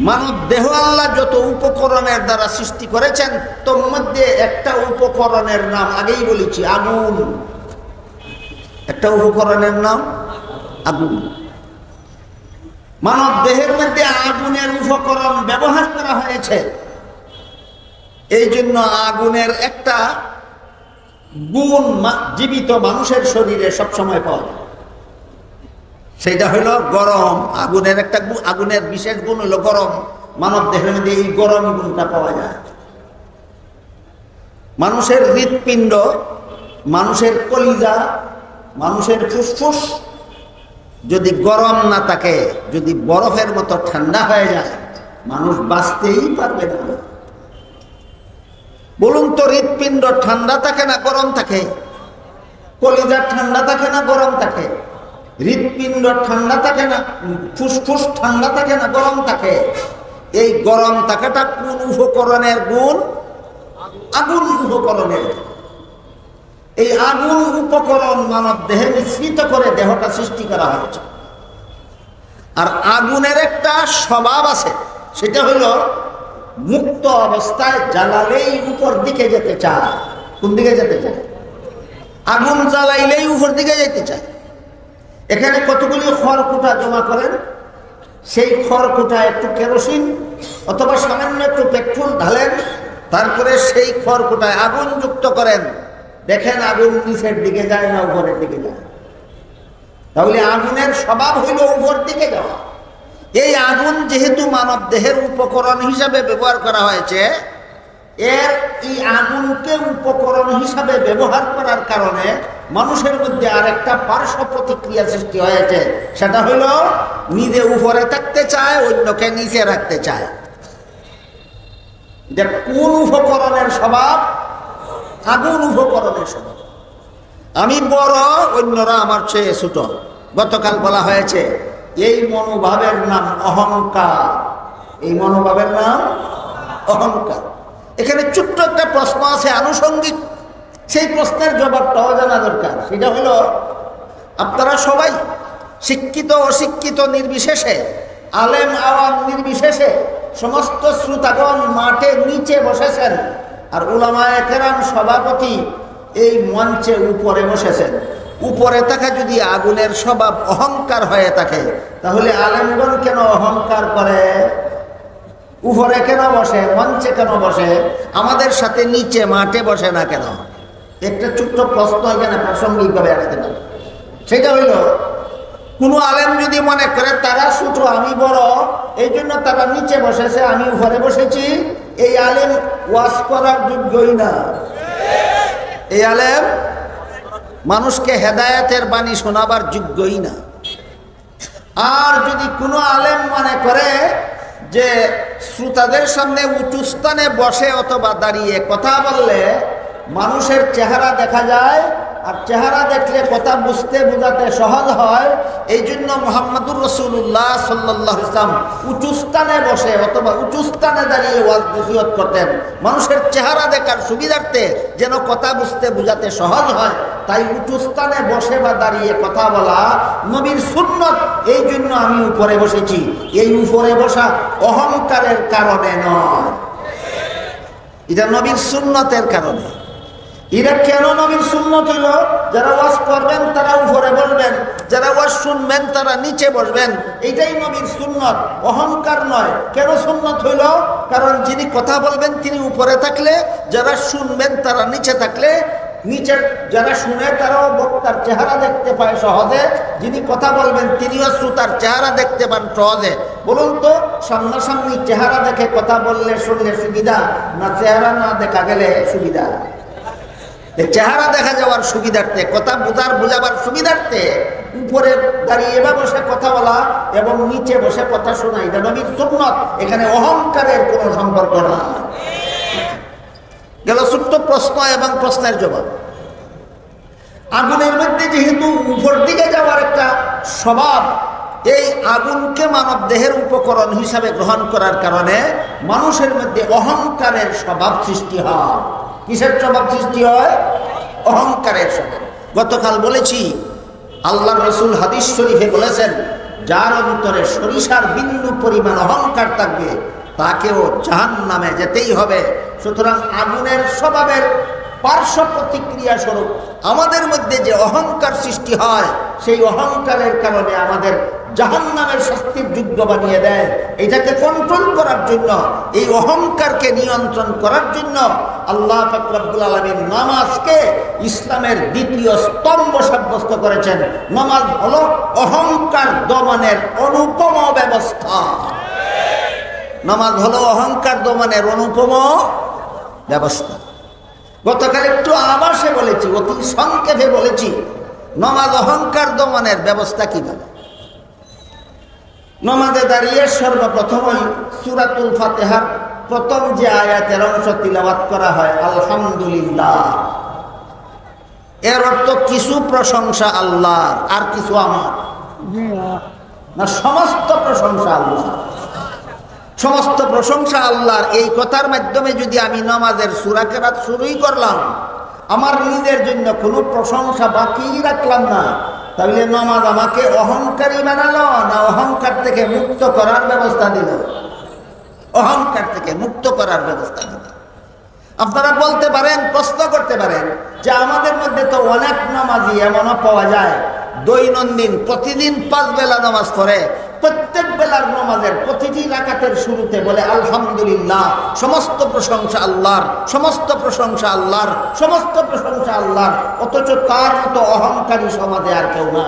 মানব দেহ আল্লাহ যত উপকরণের দ্বারা সৃষ্টি করেছেন তোর মধ্যে একটা উপকরণের নাম আগেই বলেছি আগুন। একটা উপকরণের নাম আগুন। মানব দেহের মধ্যে আগুনের উপকরণ ব্যবহার করা হয়েছে। এই জন্য আগুনের একটা গুণ জীবিত মানুষের শরীরে সবসময় পাওয়া যায়, সেটা হলো গরম। আগুনের বিশেষ গুণ হলো গরম। মানব দেহের মধ্যে এই গরম গুণটা পাওয়া যায়। মানুষের হৃৎপিণ্ড, মানুষের কলিজা, মানুষের ফুসফুস যদি গরম না থাকে, যদি বরফের মতো ঠান্ডা হয়ে যায়, মানুষ বাঁচতেই পারবে না। বলুন তো, হৃৎপিণ্ড ঠান্ডা থাকে না গরম থাকে? কলিজা ঠান্ডা থাকে না গরম থাকে? হৃৎপিণ্ড ঠান্ডা থাকে না, ফুসফুস ঠান্ডা থাকে না গরম থাকে? এই গরম থাকাটা কোন উপকরণের গুণ? আগুন উপকরণের। এই আগুন উপকরণ মানব দেহে মিশ্রিত করে দেহটা সৃষ্টি করা হয়েছে। আর আগুনের একটা স্বভাব আছে, সেটা হলো মুক্ত অবস্থায় জ্বালালেই উপর দিকে যেতে চায়। কোন দিকে যেতে চায়? আগুন জ্বালাইলেই উপর দিকে যেতে চায়। এখানে কতগুলি খড়কুটা জমা করেন, সেই খড়কুটা একটু কেরোসিন অথবা সামান্য একটু পেট্রোল ঢালেন, তারপরে সেই খড়কুটায় আগুন যুক্ত করেন, দেখেন আগুন নিচের দিকে যায় না উপরের দিকে যায়? তাহলে আগুনের স্বভাব হইল উপর দিকে যাওয়া। এই আগুন যেহেতু মানব দেহের উপকরণ হিসাবে ব্যবহার করা হয়েছে, এই আগুনকে উপকরণ হিসাবে ব্যবহার করার কারণে মানুষের মধ্যে আরেকটা পার্শ্ব প্রতিক্রিয়া সৃষ্টি হয়েছে। সেটা হইল নিজে উপরে থাকতে চায়, অন্যকে নিচে রাখতে চায়। এটা কোন উপকরণের স্বভাব? আগুন উপকরণের স্বভাব। আমি বড়, অন্যরা আমার চেয়ে ছোট। গতকাল বলা হয়েছে এই মনোভাবের নাম অহংকার। এই মনোভাবের নাম অহংকার। এখানে ছোট্ট একটা প্রশ্ন আছে আনুষঙ্গিক, সেই প্রশ্নের জবাবটাও জানা দরকার। সেটা হলো, আপনারা সবাই শিক্ষিত অশিক্ষিত নির্বিশেষে, আলেম আওয়াম নির্বিশেষে সমস্ত শ্রোতাগণ মাঠে নিচে বসেছেন, আর উলামায়ে কেরাম সভাপতি এই মঞ্চে উপরে বসেছেন। উপরে থাকা যদি আগুনের স্বভাব অহংকার হয়ে থাকে, তাহলে আলেমগণ কেন অহংকার করে? উপরে কেন বসে, মঞ্চে কেন বসে, আমাদের সাথে নিচে মাঠে বসে না কেন? একটা ছোট্ট প্রশ্ন এখানে প্রাসঙ্গিকভাবে আসতে পারে। সেটা হইল, কোনো আলেম যদি মনে করে তারা ছোট আমি বড়, এই জন্য তারা নিচে বসেছে, আমি উপরে বসেছি, এই আলেম ওয়াজ করার যোগ্যই না। এই আলেম মানুষকে হেদায়েতের বাণী শোনাবার যোগ্যই না। আর যদি কোনো আলেম মনে করে যে শ্রোতাদের সামনে উঁচু স্থানে বসে অথবা দাঁড়িয়ে কথা বললে মানুষের চেহারা দেখা যায়, আর চেহারা দেখলে কথা বুঝতে বোঝাতে সহজ হয়, এই জন্য মুহাম্মদুর রাসূলুল্লাহ সাল্লাল্লাহু আলাইহি ওয়াসাল্লাম উঁচু স্থানে বসে অথবা উঁচু স্থানে দাঁড়িয়ে ওয়াজ নসিহত করতেন। মানুষের চেহারা দেখার সুবিধার্থে, যেন কথা বুঝতে বোঝাতে সহজ হয়, তাই উঁচু স্থানে বসে বা দাঁড়িয়ে কথা বলা নবীর সুন্নত। এই জন্য আমি উপরে বসেছি। এই উপরে বসা অহংকারের কারণে নয়, এটা নবীর সুন্নতের কারণে। এরা কেন নবীর সুন্নত হইল? যারা ওয়াজ করবেন তারা উপরে বসবেন, যারা ওয়াজ শুনবেন তারা নিচে বসবেন, এইটাই নবীর সুন্নত, অহংকার নয়। কেন সুন্নত হইল? কারণ যিনি কথা বলবেন তিনি উপরে থাকলে, যারা শুনবেন তারা নিচে থাকলে, নিচের যারা শুনে তারাও বক্তার চেহারা দেখতে পায় সহজে, যিনি কথা বলবেন তিনিও শ্রোতার চেহারা দেখতে পান সহজে। বলুন তো, সামনাসামনি চেহারা দেখে কথা বললে শুনলে সুবিধা, না চেহারা না দেখা গেলে সুবিধা? চেহারা দেখা যাওয়ার সুবিধার্থে, কথা বোঝাবার সুবিধার্থে উপরে দাঁড়িয়ে বা বসে কথা বলা এবং নিচে বসে কথা শোনা, এটা নবীর সুন্নত। এখানে অহংকারের কোনো সম্পর্ক না। গেল ছোট্ট প্রশ্ন এবং প্রশ্নের জবাব। আগুনের মধ্যে যেহেতু উপর দিকে যাওয়ার একটা স্বভাব, এই আগুনকে মানব দেহের উপকরণ হিসাবে গ্রহণ করার কারণে মানুষের মধ্যে অহংকারের স্বভাব সৃষ্টি হয়। কিসের স্বভাব সৃষ্টি হয়? অহংকারের স্বভাব। গতকাল বলেছি, আল্লাহর রাসূল হাদিস শরীফে বলেছেন, যার অন্তরে সরিষার বিন্দু পরিমাণ অহংকার থাকবে তাকেও জাহান্নামে যেতেই হবে। সুতরাং আগুনের স্বভাবের পার্শ্ব প্রতিক্রিয়া স্বরূপ আমাদের মধ্যে যে অহংকার সৃষ্টি হয়, সেই অহংকারের কারণে আমাদের জাহান্নামের শাস্তির যোগ্য বানিয়ে দেয়। এটাকে কন্ট্রোল করার জন্য, এই অহংকারকে নিয়ন্ত্রণ করার জন্য আল্লাহ পাক রব্বুল আলামিন নামাজকে ইসলামের দ্বিতীয় স্তম্ভ সাব্যস্ত করেছেন। নামাজ হলো অহংকার দমনের অনুপম ব্যবস্থা। নামাজ হলো অহংকার দমনের অনুপম ব্যবস্থা। গতকাল একটু আভাসে বলেছি, অতি সংক্ষেপে বলেছি, নামাজ অহংকার দমনের ব্যবস্থা কিভাবে। নামাজে দাঁড়িয়ে সর্বপ্রথমই সূরাতুল ফাতিহার প্রথম যে আয়াতের অংশ তিলাওয়াত করা হয়, আলহামদুলিল্লাহ, এর অর্থ কিছু প্রশংসা আল্লাহর আর কিছু আমার না, সমস্ত প্রশংসা আল্লাহ, সমস্ত প্রশংসা আল্লাহর। এই কথার মাধ্যমে যদি আমি নামাজের সূরা কেরাত শুরুই করলাম, আমার নিজের জন্য কোনো প্রশংসা বাকি রাখলাম না, তাহলে নামাজ আমাকে অহংকারী বানালো না অহংকার থেকে মুক্ত করার ব্যবস্থা দিল? অহংকার থেকে মুক্ত করার ব্যবস্থা দিল। আপনারা বলতে পারেন, প্রশ্ন করতে পারেন যে আমাদের মধ্যে তো অনেক নামাজি এমনও পাওয়া যায় দৈনন্দিন প্রতিদিন 5 বেলা নামাজ পড়ে, প্রত্যেক বেলার নামাজের প্রতিটি রাকাতের শুরুতে বলে আলহামদুলিল্লাহ, সমস্ত প্রশংসা আল্লাহর, সমস্ত প্রশংসা আল্লাহর, সমস্ত প্রশংসা আল্লাহর, অথচ তার মতো অহংকারী সমাজে আর কেউ না।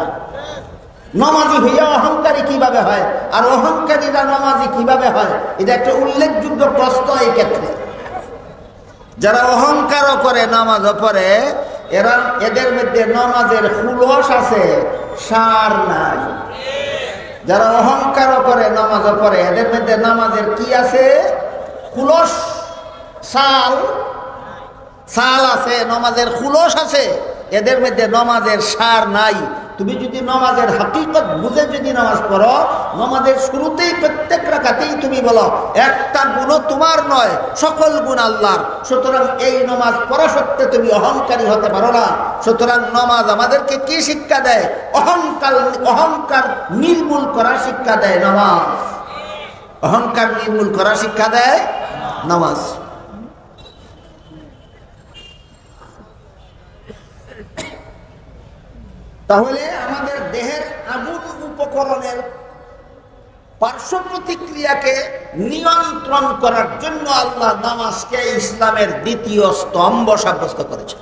নামাজি হইয়া অহংকারী কিভাবে হয়, আর অহংকারীরা নামাজি কিভাবে হয়? এটা একটা উল্লেখযোগ্য প্রশ্ন। এই ক্ষেত্রে যারা অহংকারও করে নামাজও পড়ে, এদের মধ্যে নামাজের খুলস আছে, সার নাই। যারা অহংকারও করে নামাজও পড়ে, এদের মধ্যে নামাজের কি আছে? খুলস, সাল আছে, নামাজের খুলস আছে, এদের মধ্যে নামাজের সার নাই। তুমি যদি নামাজের হাকিকত বুঝে যদি নামাজ পড়ো, নামাজের শুরুতেই প্রত্যেক রাকাতেই তুমি বলো একটা গুণও তোমার নয়, সকল গুণ আল্লাহর। সুতরাং এই নামাজ পড়া সত্ত্বে তুমি অহংকারী হতে পারো না। সুতরাং নামাজ আমাদেরকে কি শিক্ষা দেয়? অহংকার নির্মূল করার শিক্ষা দেয় নামাজ। অহংকার নির্মূল করার শিক্ষা দেয় নামাজ। তাহলে আমাদের দেহের আগুন উপকরণের পার্শ্ব প্রতিক্রিয়াকে নিয়ন্ত্রণ করার জন্য আল্লাহ নামাজকে ইসলামের দ্বিতীয় স্তম্ভ সাব্যস্ত করেছেন।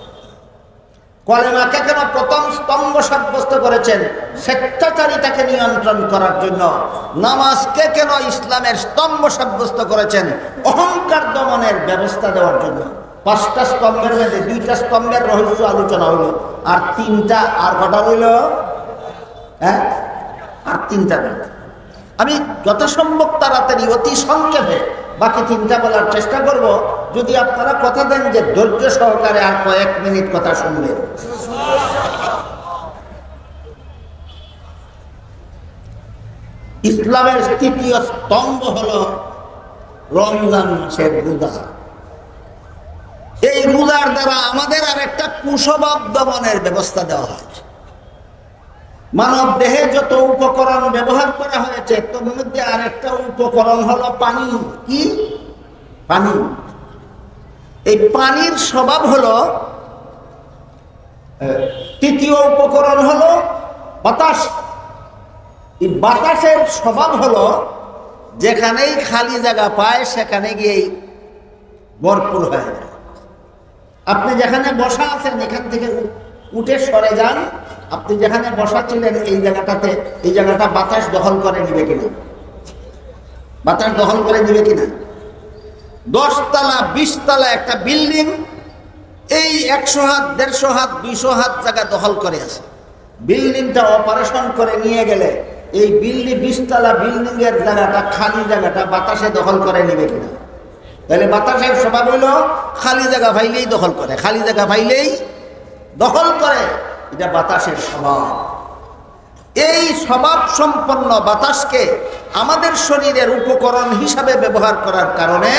কলেমাকে কেন প্রথম স্তম্ভ সাব্যস্ত করেছেন? স্বেচ্ছাচারিতাকে নিয়ন্ত্রণ করার জন্য। নামাজকে কেন ইসলামের স্তম্ভ সাব্যস্ত করেছেন? অহংকার দমনের ব্যবস্থা দেওয়ার জন্য। 5টা স্তম্ভের মধ্যে 2টা স্তম্ভের রহস্য আলোচনা হইল, আর 3টা আর কটা হইল? হ্যাঁ, আর 3টা। আমি যথাসম্ভব তাড়াতাড়ি অতি সংক্ষেপে বাকি 3টা বলার চেষ্টা করব, যদি আপনারা কথা দেন যে ধৈর্য সহকারে আর কয়েক মিনিট কথা শুনবেন। ইসলামের তৃতীয় স্তম্ভ হল রমজান মাসের রোজা। এই রোজার দ্বারা আমাদের আর একটা কুস্বভাব দমনের ব্যবস্থা দেওয়া হয়েছে। মানব দেহে যত উপকরণ ব্যবহার করা হয়েছে, তার মধ্যে আর একটা উপকরণ হলো পানি। কি? পানি। এই পানির স্বভাব হলো, তৃতীয় উপকরণ হলো বাতাস। এই বাতাসের স্বভাব হলো যেখানেই খালি জায়গা পায় সেখানে গিয়েই ভরপুর হয়ে যায়। আপনি যেখানে বসা আছেন এখান থেকে উঠে সরে যান, আপনি যেখানে বসা ছিলেন এই জায়গাটাতে, এই জায়গাটা বাতাস দখল করে নিবে কিনা? বাতাস দখল করে নিবে কিনা? 10 তলা 20 তলা একটা বিল্ডিং, এই 100 হাত 150 হাত 200 হাত জায়গা দখল করে আছে। বিল্ডিংটা অপারেশন করে নিয়ে গেলে এই 20 তলা বিল্ডিং এর জায়গাটা, খালি জায়গাটা বাতাসে দখল করে নিবে কিনা? তাহলে বাতাসের স্বভাব হইল খালি জায়গা পাইলেই দখল করে, খালি জায়গা পাইলেই দখল করে। এটা বাতাসের স্বভাব। এই স্বভাব সম্পন্ন বাতাসকে আমাদের শরীরের উপকরণ হিসাবে ব্যবহার করার কারণে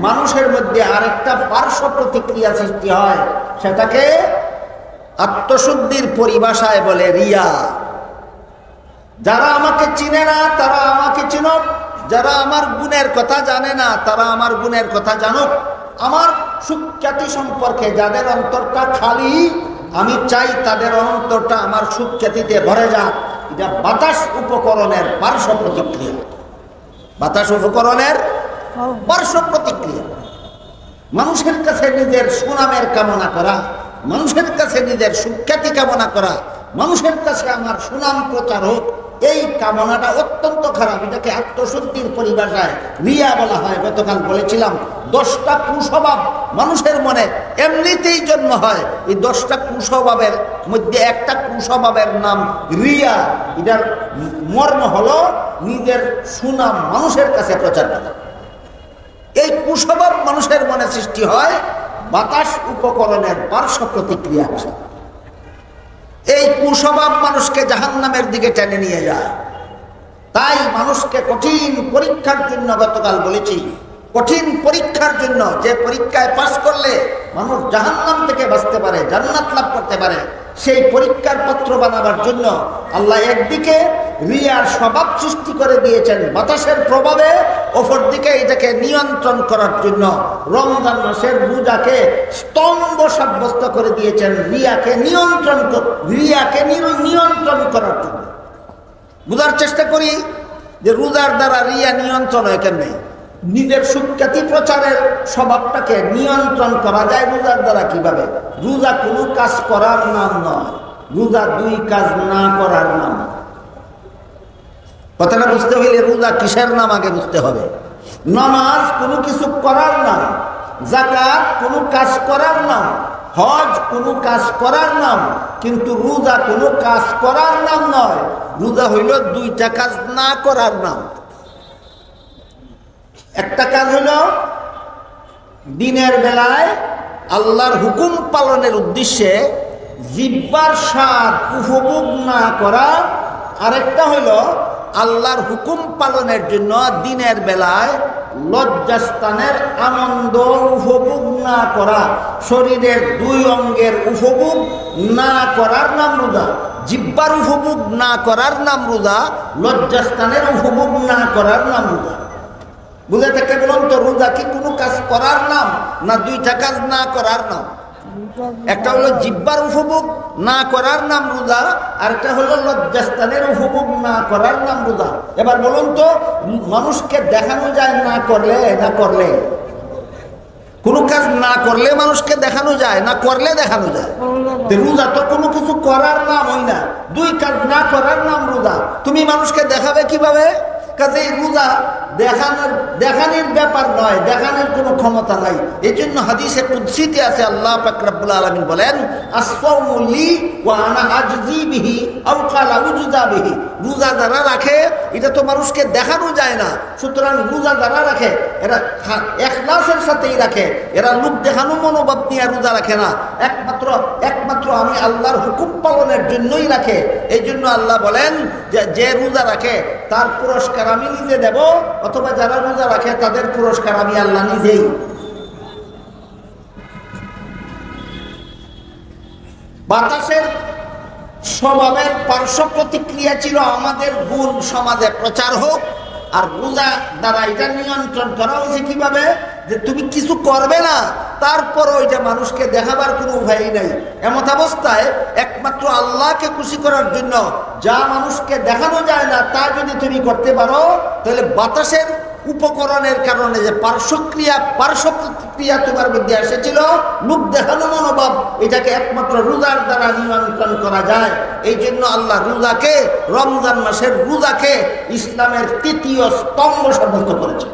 মানুষের মধ্যে আরেকটা পার্শ্ব প্রতিক্রিয়া সৃষ্টি হয়, সেটাকে আত্মশুদ্ধির পরিভাষায় বলে রিয়া। যারা আমাকে চিনে না তারা আমাকে চিনুক, যারা আমার গুণের কথা জানে না তারা আমার গুণের কথা জানুক। আমার সুখ্যাতি সম্পর্কে যাদের অন্তরটা খালি, আমি চাই তাদের অন্তরটা আমার সুখ্যাতিতে ভরে যাক। এটা বাতাস উপকরণের পার্শ্ব প্রতিক্রিয়া, বাতাস উপকরণের পার্শ্ব প্রতিক্রিয়া। মানুষের কাছে নিজের সুনামের কামনা করা, মানুষের কাছে নিজের সুখ্যাতি কামনা করা, মানুষের কাছে আমার সুনাম প্রচার হোক, এই কামনাটা অত্যন্ত খারাপ। এটাকে আত্মশুদ্ধির পরিভাষায় রিয়া বলা হয়। গতকাল বলেছিলাম 10টা কুস্বভাব মানুষের মনে এমনিতেই জন্ম হয়। এই 10টা কুস্বভাবের মধ্যে একটা কুস্বভাবের নাম রিয়া। এটার মর্ম হলো নিজের সুনাম মানুষের কাছে প্রচার করা। এই কুস্বভাব মানুষের মনে সৃষ্টি হয় বাতাস উপকরণের পার্শ্ব প্রতিক্রিয়া হিসেবে। এই কুস্বভাব মানুষকে জাহান্নামের দিকে টেনে নিয়ে যায়। তাই মানুষকে কঠিন পরীক্ষার জন্য, গতকাল বলেছি, কঠিন পরীক্ষার জন্য, যে পরীক্ষায় পাস করলে মানুষ জাহান্নাম থেকে বাঁচতে পারে, জান্নাত লাভ করতে পারে, সেই পরীক্ষার পত্র বানাবার জন্য আল্লাহ একদিকে রিয়ার স্বভাব সৃষ্টি করে দিয়েছেন বাতাসের প্রভাবে, অপরদিকে এটাকে নিয়ন্ত্রণ করার জন্য রমজান মাসের রোজাকে স্তম্ভ সাব্যস্ত করে দিয়েছেন রিয়াকে নিয়ন্ত্রণ করার জন্য। বোঝার চেষ্টা করি যে রোজার দ্বারা রিয়া নিয়ন্ত্রণ হয় কেমনে। নিজের সুখ্যাতি প্রচারের স্বভাবটাকে নিয়ন্ত্রণ করা যায় রোজার দ্বারা কিভাবে? রোজা কোনো কাজ করার নাম নয়, রোজা 2 কাজ না করার নাম। কথাটা বুঝতে হইলে রোজা কিসের নাম আগে বুঝতে হবে। নামাজ কোনো কিছু করার নাম, যাকাত কোনো কাজ করার নাম, হজ কোনো কাজ করার নাম, কিন্তু রোজা কোনো কাজ করার নাম নয়। রোজা হইল 2টা কাজ না করার নাম। একটা কাজ হলো দিনের বেলায় আল্লাহর হুকুম পালনের উদ্দেশ্যে জিহ্বার স্বাদ উপভোগ না করা, আরেকটা হলো আল্লাহর হুকুম পালনের জন্য দিনের বেলায় লজ্জাস্থানের আনন্দ উপভোগ না করা, শরীরের 2 অঙ্গের উপভোগ না করার নাম রোজা। জিহ্বার উপভোগ না করার নাম রোজা, লজ্জাস্থানের উপভোগ না করার নাম রোজা। বুঝে থেকে বলুন তো, রোজা কি কোনো কাজ করার নাম না 2টা কাজ না করার নাম? একটা হলো জিহ্বার উপভোগ না করার নাম রোজা, আর একটা হলো লজ্জাস্থানের উপভোগ না করার নাম রোজা। এবার বলুন তো, মানুষকে দেখানো যায় না করলে? না করলে কোনো কাজ না করলে মানুষকে দেখানো যায়, না করলে দেখানো যায়। রোজা তো কোনো কিছু করার নাম হয় না, 2 কাজ না করার নাম রোজা। তুমি মানুষকে দেখাবে কিভাবে? কাজে রোজা দেখানোর ব্যাপার নয়, দেখানোর কোনো ক্ষমতা নাই। এই জন্য হাদিসে কুদসিতে আছে, আল্লাহ পাক রব্বুল আলামিন বলেন, আসসাউমু লি ওয়া আনা আজজি বিহি আও ক্বালা উজজা বিহি। রোজা যারা রাখে এটা তো মানুষকে দেখানো যায় না, সুতরাং রোজা যারা রাখে এরা ইখলাসের সাথেই রাখে, এরা লোক দেখানো মনোভাব নিয়ে রোজা রাখে না, একমাত্র আমি আল্লাহর হুকুম পালনের জন্যই রাখে। এই জন্য আল্লাহ বলেন যে রোজা রাখে তার পুরস্কার আমি নিজে দেব, অথবা যারা রোজা রাখে তাদের পুরস্কার আমি আল্লাহ নিজেই। বাতাসের স্বভাবের পার্শ্ব প্রতিক্রিয়া ছিল আমাদের গুণ সমাজে প্রচার হোক, আর রোজা দ্বারা এটা নিয়ন্ত্রণ করা হয়েছে কিভাবে? যে তুমি কিছু করবে না, তারপরও এটা মানুষকে দেখাবার কোনো উপায়ই নাই। এমত অবস্থায় একমাত্র আল্লাহকে খুশি করার জন্য যা মানুষকে দেখানো যায় না তা যদি তুমি করতে পারো, তাহলে বাতাসের উপকরণের কারণে যে পার্শ্ব প্রতিক্রিয়া তোমার মধ্যে এসেছিল, লোক দেখানো মনোভাব, এটাকে একমাত্র রোজার দ্বারা নিয়ন্ত্রণ করা যায়। এই জন্য আল্লাহ রোজাকে, রমজান মাসের রোজাকে ইসলামের 3য় স্তম্ভ সাব্যস্ত করেছে।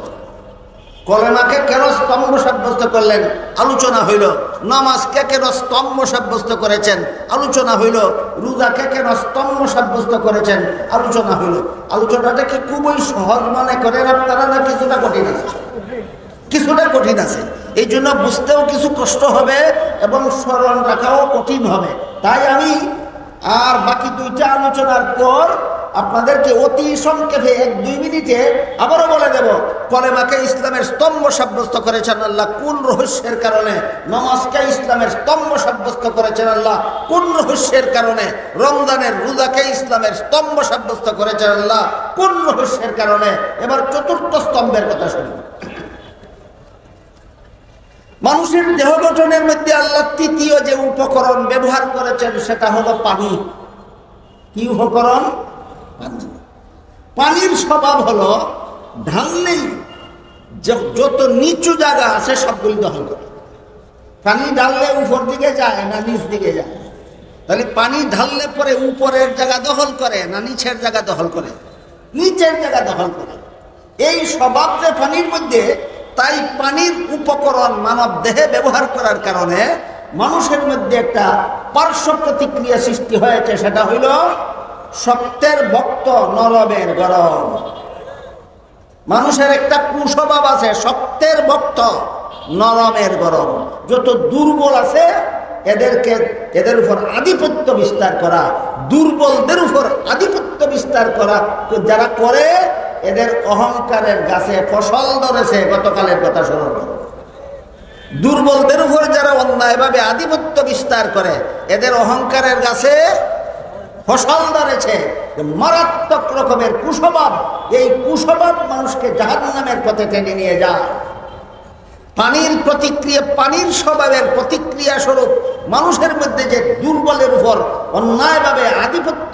কলেমাকে কেন স্তম্ভ সাব্যস্ত করলেন? আলোচনা হইল। নামাজকে কেন স্তম্ভ সাব্যস্ত করেছেন? আলোচনা হইল। রোজাকে কেন স্তম্ভ সাব্যস্ত করেছেন? আলোচনা হইল। আলোচনাটা কি খুবই সহজ মনে করেন আপনারা, না কিছুটা কঠিন আছে? কিছুটা কঠিন আছে। এই জন্য বুঝতেও কিছু কষ্ট হবে এবং স্মরণ রাখাও কঠিন হবে। তাই আমি আর বাকি 2টা আলোচনার পর আপনাদেরকে অতি সংক্ষেপে 1-2 মিনিটে আবারও বলে দেব। কলেমাকে ইসলামের স্তম্ভ সাব্যস্ত করেছেন আল্লাহ কোন রহস্যের কারণে? নামাজকে ইসলামের স্তম্ভ সাব্যস্ত করেছেন আল্লাহ কোন রহস্যের কারণে? রমজানের রোজাকে ইসলামের স্তম্ভ সাব্যস্ত করেছেন আল্লাহ কোন রহস্যের কারণে? এবার চতুর্থ স্তম্ভের কথা শুনুন। মানুষের দেহ গঠনের মধ্যে আল্লাহ তৃতীয় যে উপকরণ ব্যবহার করেছেন সেটা হলো পানি। কি উপকরণ? পানি। পানির স্বভাব হলো ঢাললেই যত নিচু জায়গা আছে সবগুলি দখল করে। পানি ঢাললে উপর দিকে যায় না নিচ দিকে যায়? তাহলে পানি ঢাললে পরে উপরের জায়গা দখল করে না নিচের জায়গা দখল করে? নিচের জায়গা দখল করে। এই স্বভাব যে পানির মধ্যে, তাই পানির উপকরণ মানব দেহে ব্যবহার করার কারণে মানুষের মধ্যে একটা পার্শ্ব প্রতিক্রিয়া সৃষ্টি হয়েছে। সেটা হইল শক্তের ভক্ত নরমের গরম। মানুষের একটা কুস্বভাব আছে, শক্তের ভক্ত নরমের গরম। যত দুর্বল আছে এদের উপর আধিপত্য বিস্তার করা, দুর্বলদের উপর আধিপত্য বিস্তার করা যারা করে, এদের অহংকারের গাছে ফসল ধরেছে। গতকালের কথা স্মরণ করো। দুর্বলদের উপর যারা অন্যায়ভাবে আধিপত্য বিস্তার করে, এদের অহংকারের গাছে ফসল ধরেছে। মারাত্মক রকমের কুস্বভাব, এই কুস্বভাব মানুষকে জাহান্নামের পথে টেনে নিয়ে যায়। পানির প্রতিক্রিয়া, পানির স্বভাবের প্রতিক্রিয়া স্বরূপ মানুষের মধ্যে যে দুর্বলের উপর অন্যায়ভাবে আধিপত্য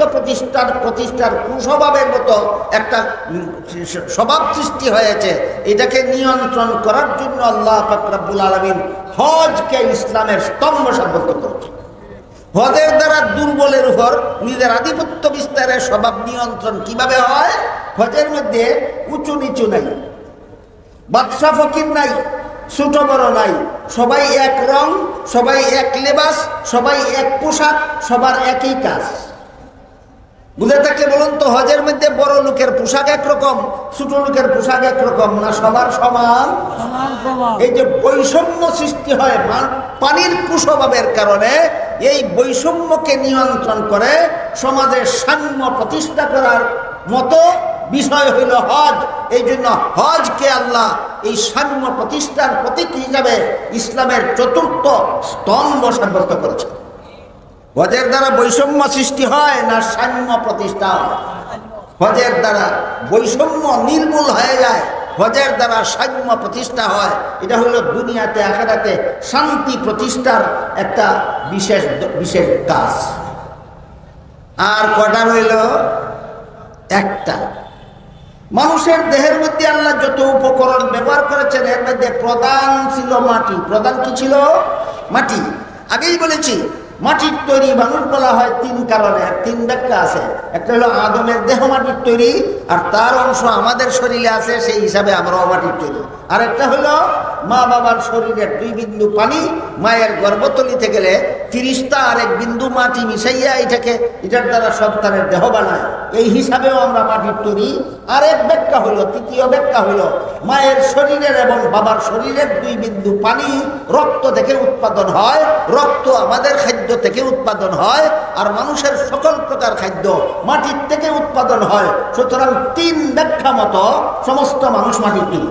প্রতিষ্ঠার কুস্বভাবের মতো একটা স্বভাব সৃষ্টি হয়েছে, এটাকে নিয়ন্ত্রণ করার জন্য আল্লাহ পাক রব্বুল আলামিন হজকে ইসলামের স্তম্ভ সাব্যস্ত করেছে। হজের দ্বারা দুর্বলের উপর নিজের আধিপত্য বিস্তারের স্বভাব নিয়ন্ত্রণ কিভাবে হয়? হজের মধ্যে উঁচু নিচু নাই, বাদশা ফকির নাই, ছোট বড় নাই, সবাই এক রং, সবাই এক লেবাস, সবাই এক পোশাক, সবার একই কাজ। বুঝে থাকলে বলুন তো, হজের মধ্যে বড় লোকের পোশাক একরকম, ছোট লোকের পোশাক একরকম না? সবার সমান। এই যে বৈষম্য সৃষ্টি হয় পানির কুস্বভাবের কারণে, এই বৈষম্যকে নিয়ন্ত্রণ করে সমাজের সাম্য প্রতিষ্ঠা করার মতো বিষয় হইল হজ। এই জন্য হজকে আল্লাহ এই সাম্য প্রতিষ্ঠার প্রতীক হিসাবে ইসলামের চতুর্থ স্তম্ভ সাব্যস্ত করেছে। হজের দ্বারা বৈষম্য সৃষ্টি হয় না সাম্য প্রতিষ্ঠা হয়? হজের দ্বারা বৈষম্য নির্মূল হয়ে যায়, হজের দ্বারা সাম্য প্রতিষ্ঠা হয়। এটা হলো দুনিয়াতে আখিরাতে শান্তি প্রতিষ্ঠার একটা বিশেষ বিশেষ কাজ। আর কটা রইল? একটা। মানুষের দেহের মধ্যে আল্লাহ যত উপকরণ ব্যবহার করেছেন, এর মধ্যে প্রধান ছিল মাটি। প্রধান কি ছিল? মাটি। আগেই বলেছি, মাটির তৈরি মানুষ বলা হয় 3 কারণে, 3 ব্যাখ্যা আছে। একটা হলো আদমের দেহ মাটির তৈরি, আর তার অংশ আমাদের শরীরে আছে, সেই হিসাবে আমরাও মাটির তৈরি। আর একটা হলো মা বাবার শরীরের 2 বিন্দু পানি মায়ের গর্ভতলিতে গেলে ফিরিস্তা আর 1 বিন্দু মাটি মিশাইয়া এটার দ্বারা সন্তানের দেহ বানায়। এই হিসাবেও আমরা মাটির তৈরি। আরেক ব্যাখ্যা হলো, তৃতীয় ব্যাখ্যা হলো, মায়ের শরীরের এবং বাবার শরীরের 2 বিন্দু পানি রক্ত থেকে উৎপাদন হয়, রক্ত আমাদের খাদ্য থেকে উৎপাদন হয়, আর মানুষের সকল প্রকার খাদ্য মাটির থেকে উৎপাদন হয়। সুতরাং 3 ব্যাখ্যা মতো সমস্ত মানুষ মাটির তৈরি।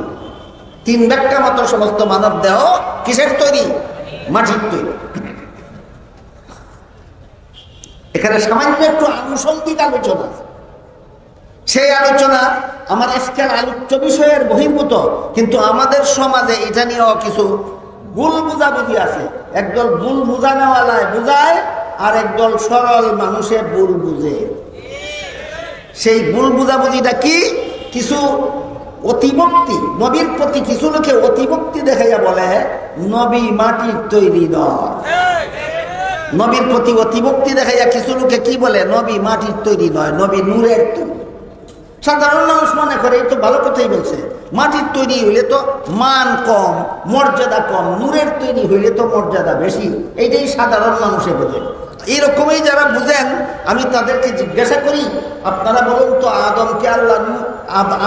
3 ব্যাখ্যা মতো সমস্ত মানব দেহ কিসের তৈরি? মাটির তৈরি। এখানে সামান্য একটু আনুষঙ্গিক আলোচনা, সেই আলোচনা আমার আজকের আলোচ্য বিষয়ের বহির্ভূত, কিন্তু আমাদের সমাজে এটা নিয়েও কিছু ভুল বুঝাবুঝি আছে। একদল ভুল বুঝানোওয়ালায় বুঝায়, আর একদল সরল মানুষে ভুল বুঝে। সেই ভুল বুঝাবুঝিটা কি? কিছু অতিভক্তি, নবীর প্রতি কিছু লোকে অতিভক্তি দেখাইয়া বলে নবী মাটির তৈরি নয়। নবীর প্রতি অতিভক্তি দেখাইয়া কিছু লোকে কি বলে? নবী মাটির তৈরি নয়, নবী নূরের তৈরি। সাধারণ মানুষ মনে করে এই তো ভালো কথাই বলছে, মাটির তৈরি হইলে তো মান কম, মর্যাদা কম, নূরের তৈরি হইলে তো মর্যাদা বেশি। এইটাই সাধারণ মানুষে বোঝে। এইরকমই যারা বুঝেন, আমি তাদেরকে জিজ্ঞাসা করি, আপনারা বলুন তো,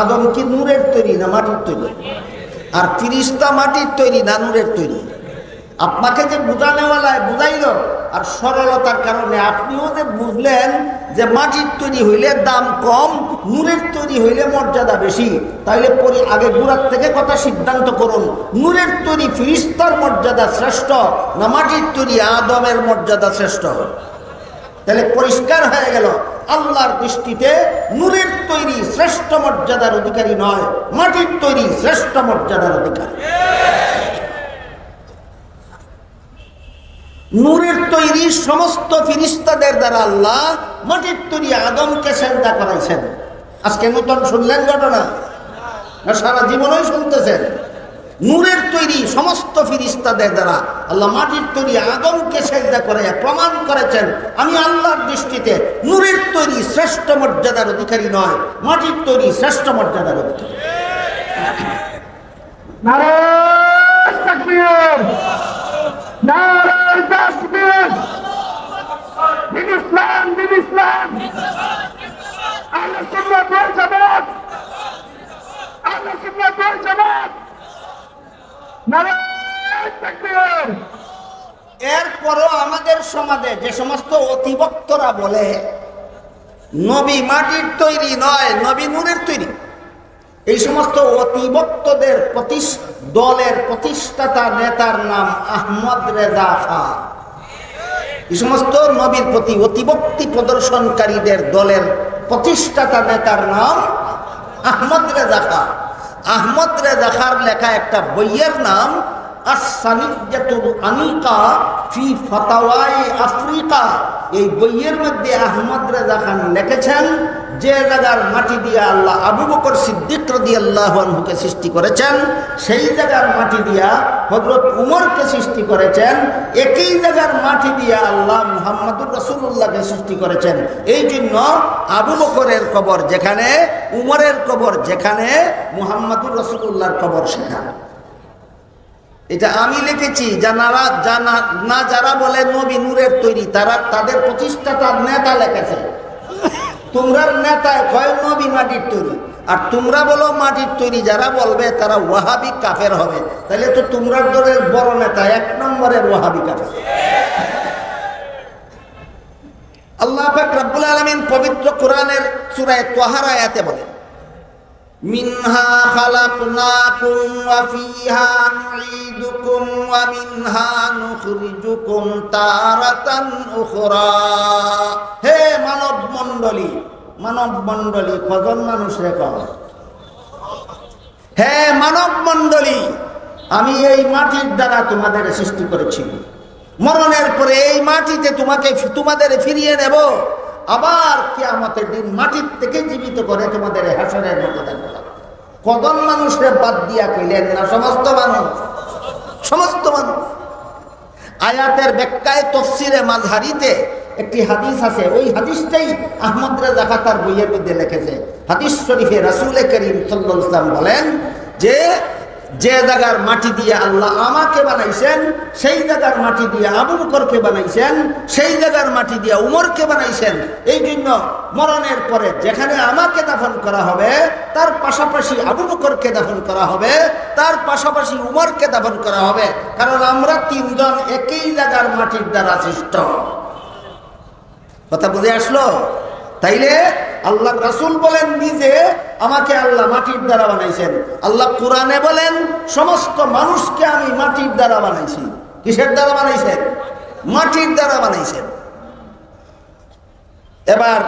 আদম কি নূরের তৈরি না মাটির তৈরি? আর ফিরিস্তা মাটির তৈরি না নূরের তৈরি? আপনাকে যে বুঝানেওয়ালায় বুঝাইল, আর সরলতার কারণে আপনিও যে বুঝলেন যে মাটির তৈরি হইলে দাম কম, নূরের তৈরি হইলে মর্যাদা বেশি। তাইলে আগে গুড়ার থেকে কথা সিদ্ধান্ত করুন, নূরের তৈরি ফিরিস্তার মর্যাদা শ্রেষ্ঠ না মাটির তৈরি আদমের মর্যাদা শ্রেষ্ঠ? তাহলে পরিষ্কার হয়ে গেল, আল্লাহর দৃষ্টিতে নূরের তৈরি শ্রেষ্ঠ মর্যাদার অধিকারী নয়, মাটির তৈরি শ্রেষ্ঠ মর্যাদার অধিকারী। নূরের তৈরি সমস্ত ফিরিস্তাদের দ্বারা আল্লাহ মাটির তৈরি আদমকে সেজদা করাইছেন। আজকে নতুন শুনলেন ঘটনা, না সারা জীবনই শুনতেছেন? নূরের তৈরি সমস্ত ফিরিস্তাদের দ্বারা আল্লাহ মাটির তৈরি আদমকে সেজদা করে প্রমাণ করেছেন, আমি আল্লাহর দৃষ্টিতে নূরের তৈরি শ্রেষ্ঠ মর্যাদার অধিকারী নয়, মাটির তৈরি শ্রেষ্ঠ মর্যাদার অধিকারী। নারায়ে তাকবীর, নারায়ে তাকবীর, দিন ইসলাম, দিন ইসলাম, আহলে সুন্নাত ওয়াল জামাত, আহলে সুন্নাত ওয়াল জামাত, নারায়ে তাকবীর। এরপরও আমাদের সমাজে যে সমস্ত অতিভক্তরা বলে নবী মাটির তৈরি নয়, নবী নূরের তৈরি, এই সমস্ত অতিভক্তদের দলের প্রতিষ্ঠাতা নেতার নাম আহমদ রেজা খাঁ। এই সমস্ত নবীর প্রতি অতিভক্তি প্রদর্শনকারীদের দলের প্রতিষ্ঠাতা নেতার নাম আহমদ রেজা খাঁ। আহমদ রেজা খাঁর লেখা একটা বইয়ের নাম আস-সানিয়াতুল আনিকা ফি ফাতাওয়ায়ে আফ্রিকা। এই বইয়ের মধ্যে আহমদ রেজা খান লিখেছেন, যে জায়গার মাটি দিয়ে আল্লাহ আবু বকর সিদ্দিক রাদিয়াল্লাহু আনহুকে সৃষ্টি করেছেন, সেই জায়গার মাটি দিয়া হযরত উমরকে সৃষ্টি করেছেন, একই জায়গার মাটি দিয়ে আল্লাহ মুহাম্মদুর রাসূলুল্লাহকে সৃষ্টি করেছেন। এই জন্য আবু বকরের কবর যেখানে, উমরের কবর যেখানে, মুহাম্মদুর রাসূলুল্লাহর কবর সেখানে। এটা আমি লিখেছি। যারা বলে নবী নূরের তৈরি, তাদের প্রতিষ্ঠাতার নেতা লিখেছে। তোমরা নেতায় কয় নবী মাটির তৈরি, আর তোমরা বলো মাটির তৈরি। যারা বলবে তারা ওয়াহাবি কাফের হবে। তাহলে তো তোমরা দলের বড় নেতা 1 নম্বরের ওয়াহাবি কাফের। আল্লাহ পাক রব্বুল আলামিন পবিত্র কোরআনের সূরা তাহা আয়াতে বলেন, মিনহা খালাকনাকুম ওয়া ফিহা নুঈদুকুম ওয়া মিনহা নুখরিজুকুম তারাতান উখরা। হে মানব মণ্ডলী, কজন মানুষ রেকম? হে মানব মণ্ডলী, আমি এই মাটির দ্বারা তোমাদের সৃষ্টি করেছি, মরণের পরে এই মাটিতে তোমাদের ফিরিয়ে নেব, আবার কিয়ামতের দিন মাটির থেকে জীবিত করে তোমাদের হাসরের মধ্যে দেখব। কজন মানুষের বাদ দিয়া কইলেন না? সমস্ত মানুষ। আয়াতের ব্যাখ্যায় তাফসীরে মাযহারিতে একটি হাদিস আছে, ওই হাদিসটাই আহমদ রেজা খাঁ তার বইয়ের মধ্যে লিখেছে। হাদিস শরীফে রাসূল করিম সাল্লাল্লাহু আলাইহি ওয়াসাল্লাম বলেন যে জায়গার মাটি দিয়ে আল্লাহ আমাকে বানাইছেন, সেই জায়গার মাটি দিয়ে আবু বকরকে বানাইছেন, সেই জায়গার মাটি দিয়ে উমরকে বানাইছেন। এই জন্য মরণের পরে যেখানে আমাকে দাফন করা হবে, তার পাশাপাশি আবু বকরকে দাফন করা হবে, তার পাশাপাশি উমরকে দাফন করা হবে, কারণ আমরা 3 জন একই জায়গার মাটির দ্বারা সৃষ্ট। কথা বুঝে আসলো? তাইলে আল্লাহ রাসূল বলেন নিজে আমাকে আল্লাহ মাটির দ্বারা বানাইছেন। আল্লাহ কোরআনে বলেন সমস্ত মানুষকে আমি মাটির দ্বারা বানাইছি। কিসের দ্বারা বানাইছেন? মাটির দ্বারা বানাইছেন। এবার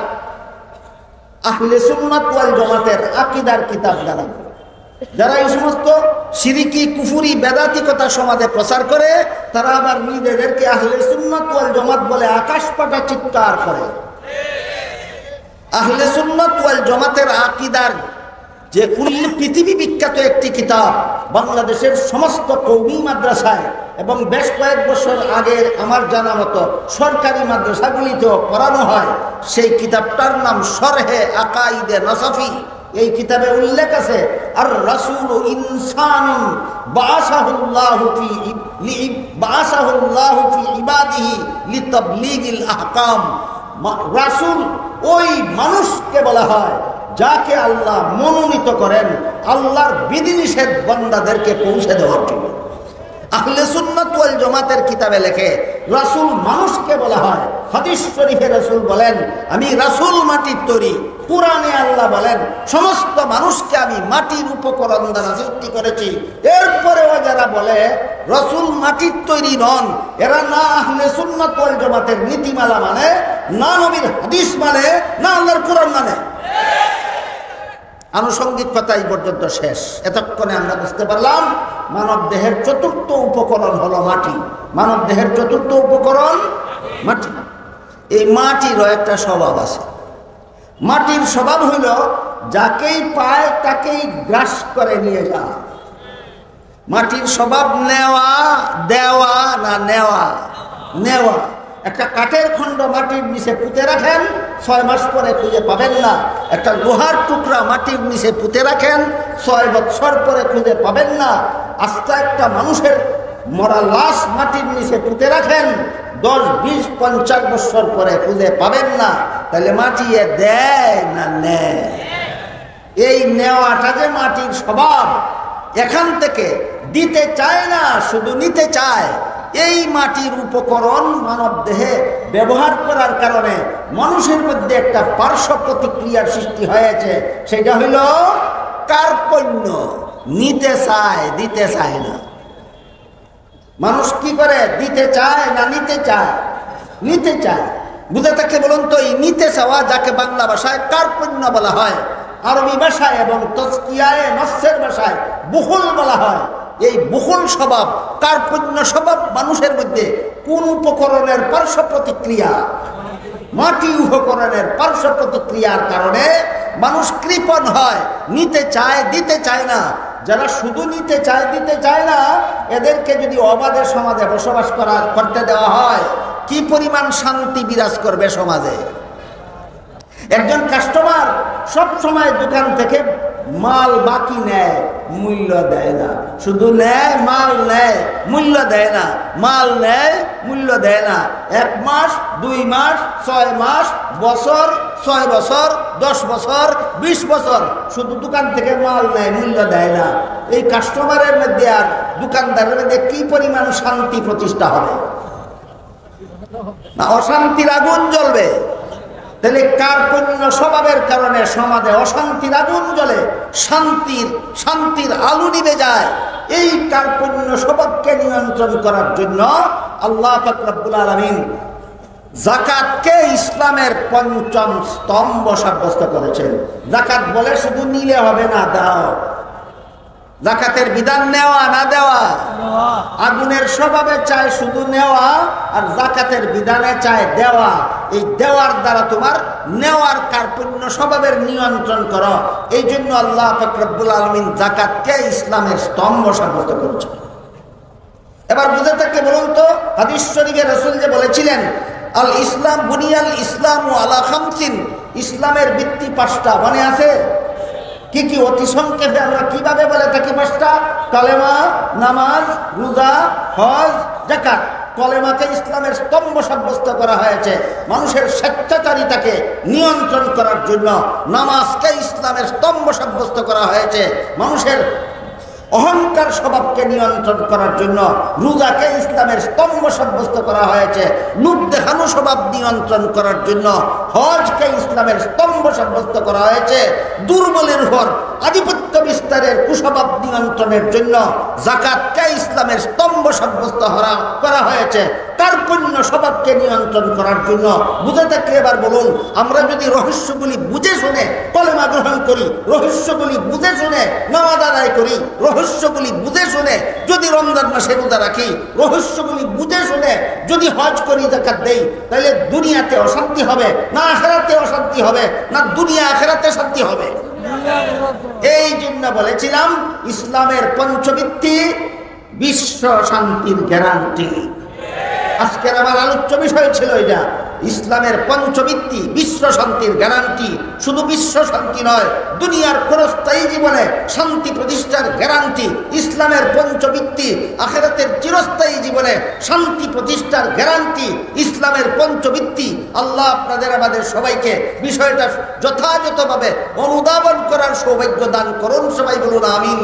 আহলে সুন্নাত ওয়াল জামাতের আকীদার কিতাব দ্বারা যারা এই সমস্ত শিরকি কুফরি বেদাতি কথা সমাজে প্রচার করে, তারা আবার নিজেদেরকে আহলে সুন্নাত ওয়াল জামাত বলে আকাশ পাতা চিৎকার করে। আহলে সুন্নাত ওয়াল জামাতের আকীদার যে পৃথিবী বিখ্যাত একটি কিতাব, বাংলাদেশের সমস্ত কওমি মাদ্রাসায় এবং বেশ কয়েক বছর আগে আমার জানা মতো সরকারি মাদ্রাসাগুলিতেও পড়ানো হয়, সেই কিতাবটার নাম শরহে আকাইদে নসফি। এই কিতাবে উল্লেখ আছে, আর রাসূল ইনসানুন বাআসাহুল্লাহু ফি ইবাদিহি লিতাবলীগিল আহকাম। রাসূল ওই মানুষকে বলা হয় যাকে আল্লাহ মনোনীত করেন আল্লাহর বিধিনিষেধ বান্দাদেরকে পৌঁছে দেওয়ার জন্য। আহলে সুন্নাত ওয়াল জামাতের কিতাবে লেখে রাসূল মানুষকে বলা হয়। হাদিস শরীফে রাসূল বলেন আমি রাসূল মাটির তৈরি। কুরআনে আল্লাহ বলেন সমস্ত মানুষকে আমি মাটির উপকরণ দ্বারা সৃষ্টি করেছি। এরপরেও যারা বলে রাসূল মাটির তৈরি নন, এরা না আহলে সুন্নাত ওয়াল জামাতের নীতিমালা মানে, না নবীর হাদিস মানে, না আল্লাহর কুরআন মানে। আনুষঙ্গিক কথা এই পর্যন্ত শেষ। এতক্ষণে আমরা বুঝতে পারলাম মানব দেহের চতুর্থ উপকরণ হলো মাটি। মানব দেহের চতুর্থ উপকরণ মাটি। এই মাটিরও একটা স্বভাব আছে। মাটির স্বভাব হইল যাকেই পায় তাকেই গ্রাস করে নিয়ে যাওয়া। মাটির স্বভাব নেওয়া, দেওয়া না নেওয়া। নেওয়া। একটা কাঠের খণ্ড মাটির নিচে পুঁতে রাখেন, 6 মাস পরে খুঁজে পাবেন না। একটা লোহার টুকরা মাটির নিচে পুঁতে রাখেন, 6 বছর পরে খুঁজে পাবেন না। আস্তে একটা মানুষের মরা লাশ মাটির নিচে পুঁতে রাখেন, 10, 20, 50 বছর পরে খুঁজে পাবেন না। তাহলে মাটি দেয় না নেয়? এই নেওয়াটা যে মাটির স্বভাব, এখান থেকে দিতে চায় না, শুধু নিতে চায়। এই মাটির উপকরণ মানব দেহে ব্যবহার করার কারণে মানুষের মধ্যে একটা পার্শ্ব প্রতিক্রিয়ার সৃষ্টি হয়েছে। সেটা হইল কার্পণ্য। নিতে চায়, দিতে চায় না। মানুষ কি করে? দিতে চায় না নিতে চায়? নিতে চায়। বুঝে থাকলে বলুন তো, এই নিতে চাওয়া যাকে বাংলা ভাষায় কার্পণ্য বলা হয়, আরবি ভাষায় এবং তজকিয়ায়ে নফসের ভাষায় বুখল বলা হয়। এই বুখল স্বভাব, কার্পণ্য স্বভাব মানুষের মধ্যে কোন উপকরণের পার্শ্ব প্রতিক্রিয়া? মাটি উপকরণের পার্শ্ব প্রতিক্রিয়ার কারণে মানুষ কৃপণ হয়, নিতে চায়, দিতে চায় না। যারা শুধু নিতে চায়, দিতে চায় না, এদেরকে যদি অবাধে সমাজে বসবাস করতে দেওয়া হয়, কি পরিমাণ শান্তি বিরাজ করবে সমাজে। একজন কাস্টমার সব সময় দোকান থেকে মাল বাকি নেয়, মূল্য দেয় না। শুধু নেয়, মাল নেয়, মূল্য দেয় না। মাল নেয়, মূল্য দেয় না। 1 মাস, 2 মাস, 6 মাস, বছর, 6 বছর, 10 বছর, 20 বছর শুধু দোকান থেকে মাল নেয়, মূল্য দেয় না। এই কাস্টমারের মধ্যে আর দোকানদারের মধ্যে কি পরিমাণ শান্তি প্রতিষ্ঠা হবে? না অশান্তির আগুন জ্বলবে। তাহলে কার্পণ্য স্বভাবের কারণে সমাজে অশান্তির আগুন জ্বলে, শান্তির আলো নিভে যায়। এই কার্পণ্য স্বভাবকে নিয়ন্ত্রণ করার জন্য আল্লাহ পাক রব্বুল আলামিন যাকাতকে ইসলামের 5ম স্তম্ভ সাব্যস্ত করেছেন। যাকাত বলে শুধু নিলে হবে না, দাও। যাকাতের বিধান নেওয়া না দেওয়া। আগুনের স্বভাবে চায় শুধু নেওয়া, আর যাকাতের বিধানে চায় দেওয়া। এই দেওয়ার দ্বারা তোমার নেওয়ার কার্পণ্য স্বভাবের নিয়ন্ত্রণ করো। এই জন্য আল্লাহ পাক রব্বুল আলামিন যাকাতকে ইসলামের স্তম্ভ সাব্যস্ত করেছেন। এবার বুঝে থাকলে বলুন তো, হাদিস শরীফে রাসূল যে বলেছিলেন আল ইসলাম বুনিয়াল ইসলামু আলা খামসিন, ইসলামের ভিত্তি 5টা, মনে আছে? কি কি? অতি সংক্ষেপে আমরা কিভাবে বলে থাকি 5টা? কালেমা, নামাজ, রোজা, হজ, যাকাত। কলেমাকে ইসলামের স্তম্ভ সাব্যস্ত করা হয়েছে মানুষের স্বেচ্ছাচারিতাকে নিয়ন্ত্রণ করার জন্য। নামাজকে ইসলামের স্তম্ভ সাব্যস্ত করা হয়েছে মানুষের অহংকার স্বভাবকে নিয়ন্ত্রণ করার জন্য। রোজাকে ইসলামের স্তম্ভ সাব্যস্ত করা হয়েছে লোক দেখানো স্বভাব নিয়ন্ত্রণ করার জন্য। হজকে ইসলামের স্তম্ভ সাব্যস্ত করা হয়েছে দুর্বলের উপর আধিপত্য বিস্তারের কুস্বভাব নিয়ন্ত্রণের জন্য। যাকাতকে ইসলামের স্তম্ভ সাব্যস্ত করা হয়েছে কার্পণ্য স্বভাবকে নিয়ন্ত্রণ করার জন্য। বুঝে থাকলে এবার বলুন, আমরা যদি রহস্যগুলি বুঝে শুনে কলেমা গ্রহণ করি, রহস্যগুলি বুঝে শুনে নামাজ আদায় করি, রহস্যগুলি বুঝে শুনে যদি রমজান মাসে রোজা রাখি, রহস্যগুলি বুঝে শুনে যদি হজ করি, যাকাত দেই, তাহলে দুনিয়াতে অশান্তি হবে না আখিরাতে অশান্তি হবে? না দুনিয়া আখিরাতে শান্তি হবে? এই জন্য বলেছিলাম ইসলামের পঞ্চভিত্তি বিশ্ব শান্তির গ্যারান্টি। আজকের আমার আলোচ্য বিষয় ছিল এটা, ইসলামের পঞ্চভিত্তি বিশ্ব শান্তির গ্যারান্টি। শুধু বিশ্ব শান্তি নয়, দুনিয়ার ক্ষণস্থায়ী জীবনে শান্তি প্রতিষ্ঠার গ্যারান্টি। ইসলামের পঞ্চভিত্তি আখিরাতের চিরস্থায়ী জীবনে শান্তি প্রতিষ্ঠার গ্যারান্টি। ইসলামের পঞ্চভিত্তি। আল্লাহ আপনাদের আমাদের সবাইকে বিষয়টা যথাযথভাবে অনুধাবন করার সৌভাগ্য দান করুন। সবাই বলুন আমিন।